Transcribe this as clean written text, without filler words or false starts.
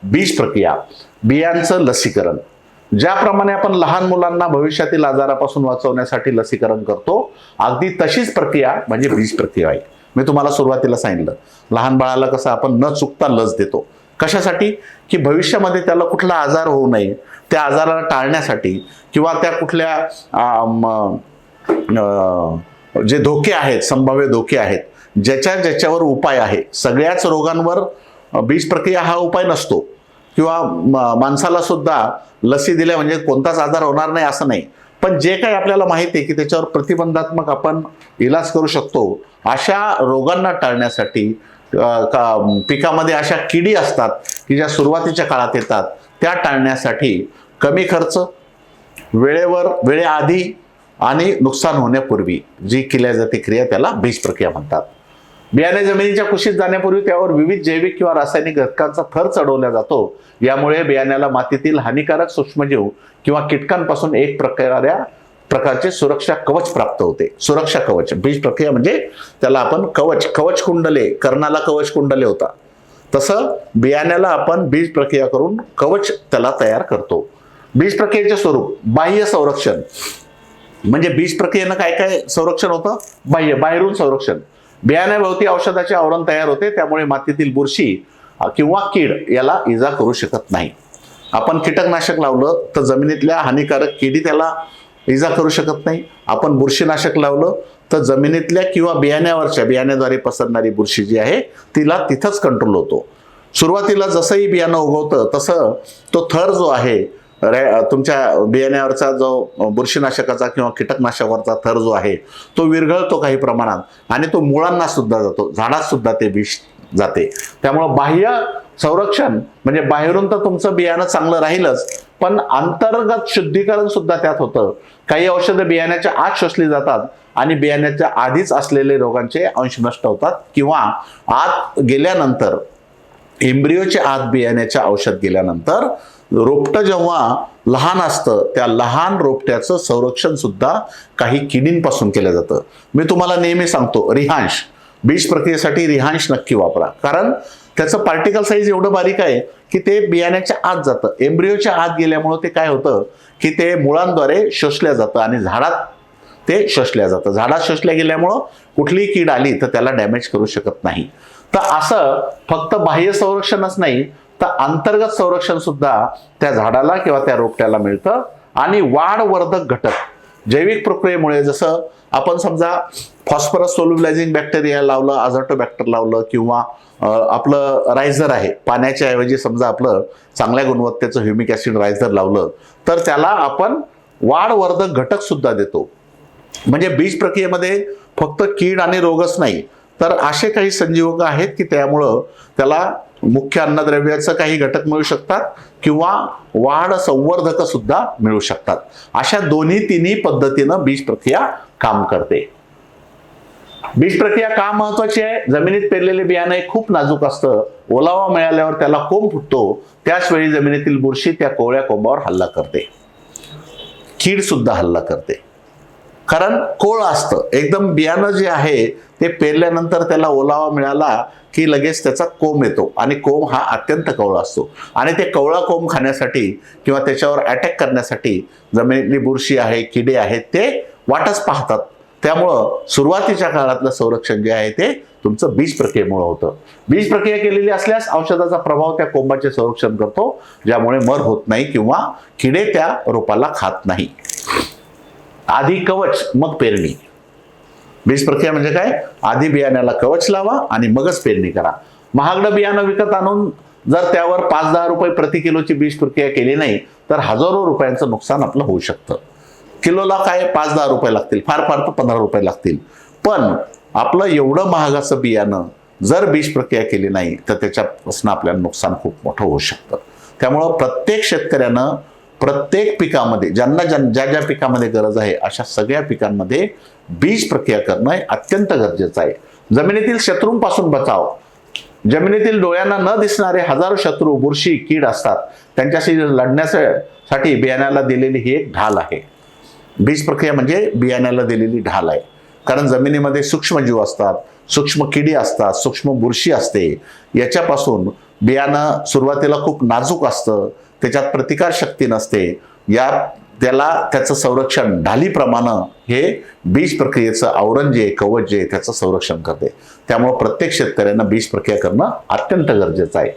बीज प्रक्रिया, बियांचं लसीकरण. ज्याप्रमाणे आपण लहान मुलांना भविष्यातील आजारापासून वाचवण्यासाठी लसीकरण करतो, अगदी तशीच प्रक्रिया म्हणजे बीज प्रक्रिया आहे. मी तुम्हाला सुरुवातीला सांगितलं, लहान बाळाला कसं आपण न चुकता लस देतो. कशासाठी? की भविष्यामध्ये त्याला कुठला आजार होऊ नये, त्या आजाराला टाळण्यासाठी, किंवा त्या कुठल्या जे धोके आहेत, संभाव्य धोके आहेत, ज्याच्यावर उपाय आहे. सगळ्याच रोगांवर बीज प्रक्रिया हा उपाय नसतो, किंवा माणसाला सुद्धा लसी दिल्या म्हणजे कोणताच आजार होणार नाही असं नाही. पण जे काही आपल्याला माहिती आहे की त्याच्यावर प्रतिबंधात्मक आपण इलाज करू शकतो, अशा रोगांना टाळण्यासाठी पिकामध्ये अशा किडी असतात की ज्या सुरुवातीच्या काळात येतात, त्या टाळण्यासाठी कमी खर्च, वेळेआधी आणि नुकसान होण्यापूर्वी जी केल्या जाते क्रिया, त्याला बीज प्रक्रिया म्हणतात. बियाणे जमिनीच्या कुशीत जाण्यापूर्वी त्यावर विविध जैविक किंवा रासायनिक घटकांचा थर चढवला जातो. यामुळे बियाण्याला मातीतील हानिकारक सूक्ष्मजीव किंवा कीटकांपासून एक प्रकारचे सुरक्षा कवच प्राप्त होते. सुरक्षा कवच, बीज प्रक्रिया म्हणजे त्याला आपण कवच कुंडले, कर्णाला कवच कुंडले होता, तसं बियाण्याला आपण बीज प्रक्रिया करून कवच त्याला तयार करतो. बीज प्रक्रियेचे स्वरूप: बाह्य संरक्षण, म्हणजे बीज प्रक्रियेनं काय काय संरक्षण होतं? बाहेरून संरक्षण. बियाण्याभोवती औषधाचे आवरण तयार होते, त्यामुळे मातीतील बुरशी किंवा कीड याला इजा करू शकत नाही. आपण कीटकनाशक लावलं तर जमिनीतल्या हानिकारक किडी त्याला इजा करू शकत नाही. आपण बुरशीनाशक लावलं तर जमिनीतल्या किंवा बियाण्याद्वारे पसरणारी बुरशी जी आहे तिला तिथंच कंट्रोल होतो. सुरुवातीला जसंही बियाणं उगवतं तसं तो थर जो आहे, तुमच्या बियाण्यावरचा जो बुरशीनाशकाचा किंवा कीटकनाशकावरचा थर जो आहे तो विरघळतो काही प्रमाणात, आणि तो मुळांना सुद्धा जातो, झाडात सुद्धा ते विष जाते. त्यामुळं बाह्य संरक्षण म्हणजे बाहेरून तर तुमचं बियाणं चांगलं राहीलच, पण अंतर्गत शुद्धीकरण सुद्धा त्यात होतं. काही औषधं बियाण्याच्या आत शोषली जातात आणि बियाण्याच्या आधीच असलेले रोगांचे अंश नष्ट होतात, किंवा आत गेल्यानंतर, एम्ब्रियोच्या आत बियाण्याच्या औषध गेल्यानंतर रोपटं जेव्हा लहान असतं त्या लहान रोपट्याचं संरक्षण सुद्धा काही किडींपासून केलं जातं. मी तुम्हाला नेहमी सांगतो, रिहांश, बीज प्रक्रियेसाठी रिहांश नक्की वापरा, कारण त्याचं पार्टिकल साईज एवढं बारीक आहे की ते बियाण्याच्या आत जातं. एम्ब्रियोच्या आत गेल्यामुळं ते काय होतं की ते मुळांद्वारे शोषल्या जातं आणि झाडात ते शोषल्या जातं. झाडात शोषल्या गेल्यामुळं कुठलीही कीड आली तर त्याला डॅमेज करू शकत नाही. तर असं फक्त बाह्य संरक्षणच नाही तर अंतर्गत संरक्षण सुद्धा त्या झाडाला किंवा त्या रोपट्याला मिळतं. आणि वाढवर्धक घटक, जैविक प्रक्रियेमुळे, जसं आपण समजा फॉस्फरस सोल्युबलायझिंग बॅक्टेरिया लावलं, अझोटोबॅक्टर लावलं, किंवा आपलं रायझर आहे, पाण्याच्या ऐवजी समजा आपलं चांगल्या गुणवत्तेचं ह्युमिक ऍसिड रायझर लावलं तर त्याला आपण वाढवर्धक घटक सुद्धा देतो. म्हणजे बीज प्रक्रियेमध्ये फक्त कीड आणि रोगच नाही तर असे काही संजीवक आहेत की त्यामुळं त्याला मुख्य अन्नद्रव्याचं काही घटक मिळू शकतात किंवा वाढ संवर्धक सुद्धा मिळू शकतात. अशा तिन्ही पद्धतीनं बीज प्रक्रिया काम करते. बीज प्रक्रिया का महत्वाची आहे? जमिनीत पेरलेले बियाणे खूप नाजूक असतं. ओलावा मिळाल्यावर त्याला कोंब फुटतो, त्याच वेळी जमिनीतील बुरशी त्या कोवळ्या कोंबावर हल्ला करते, कीड सुद्धा हल्ला करते. कारण कोळ असतं एकदम. बियाणं जे आहे ते पेरल्यानंतर त्याला ओलावा मिळाला की लगेच त्याचा कोंब येतो, आणि कोंब हा अत्यंत कवळा असतो, आणि ते कवळा कोंब खाण्यासाठी किंवा त्याच्यावर अटॅक करण्यासाठी जमिनीतली बुरशी आहे, किडे आहेत, ते वाटच पाहतात. त्यामुळं सुरुवातीच्या काळातलं संरक्षण जे आहे ते तुमचं बीज प्रक्रियेमुळे होतं. बीज प्रक्रिया केलेली असल्यास औषधाचा प्रभाव त्या कोंबाचे संरक्षण करतो, ज्यामुळे मर होत नाही किंवा किडे त्या रोपाला खात नाही. आधी कवच मग पेरणी. बीज प्रक्रिया म्हणजे काय? आधी बियाण्याला कवच लावा आणि मगच पेरणी करा. महागडं बियाणं विकत आणून जर त्यावर 5-10 रुपये प्रति किलोची बीज प्रक्रिया केली नाही तर हजारो रुपयांचं नुकसान आपलं होऊ शकतं. किलोला काय 5-10 रुपये लागतील, फार फार तर 15 रुपये लागतील. पण आपलं एवढं महागाचं बियाणं जर बीज प्रक्रिया केली नाही तर त्याच्यापासून आपल्याला नुकसान खूप मोठं होऊ शकतं. त्यामुळं प्रत्येक शेतकऱ्यानं प्रत्येक पिकामध्ये ज्या पिकामध्ये गरज आहे अशा सगळ्या पिकांमध्ये बीज प्रक्रिया करणं अत्यंत गरजेचं आहे. जमिनीतील शत्रूंपासून बचाव. जमिनीतील डोळ्यांना न दिसणारे हजारो शत्रू, बुरशी, कीड असतात. त्यांच्याशी लढण्यासाठी बियाण्याला दिलेली ही एक ढाल आहे. बीज प्रक्रिया म्हणजे बियाण्याला दिलेली ढाल आहे. कारण जमिनीमध्ये सूक्ष्मजीव असतात, सूक्ष्म किडी असतात, सूक्ष्म बुरशी असते. याच्यापासून बियाणं सुरुवातीला खूप नाजूक असतं, त्याच्यात प्रतिकारशक्ती नसते. त्याचं संरक्षण ढालीप्रमाणे हे बीज प्रक्रियेचं आवरण जे कवच जे त्याचं संरक्षण करते. त्यामुळे प्रत्येक शेतकऱ्यांना बीज प्रक्रिया करणं अत्यंत गरजेचं आहे.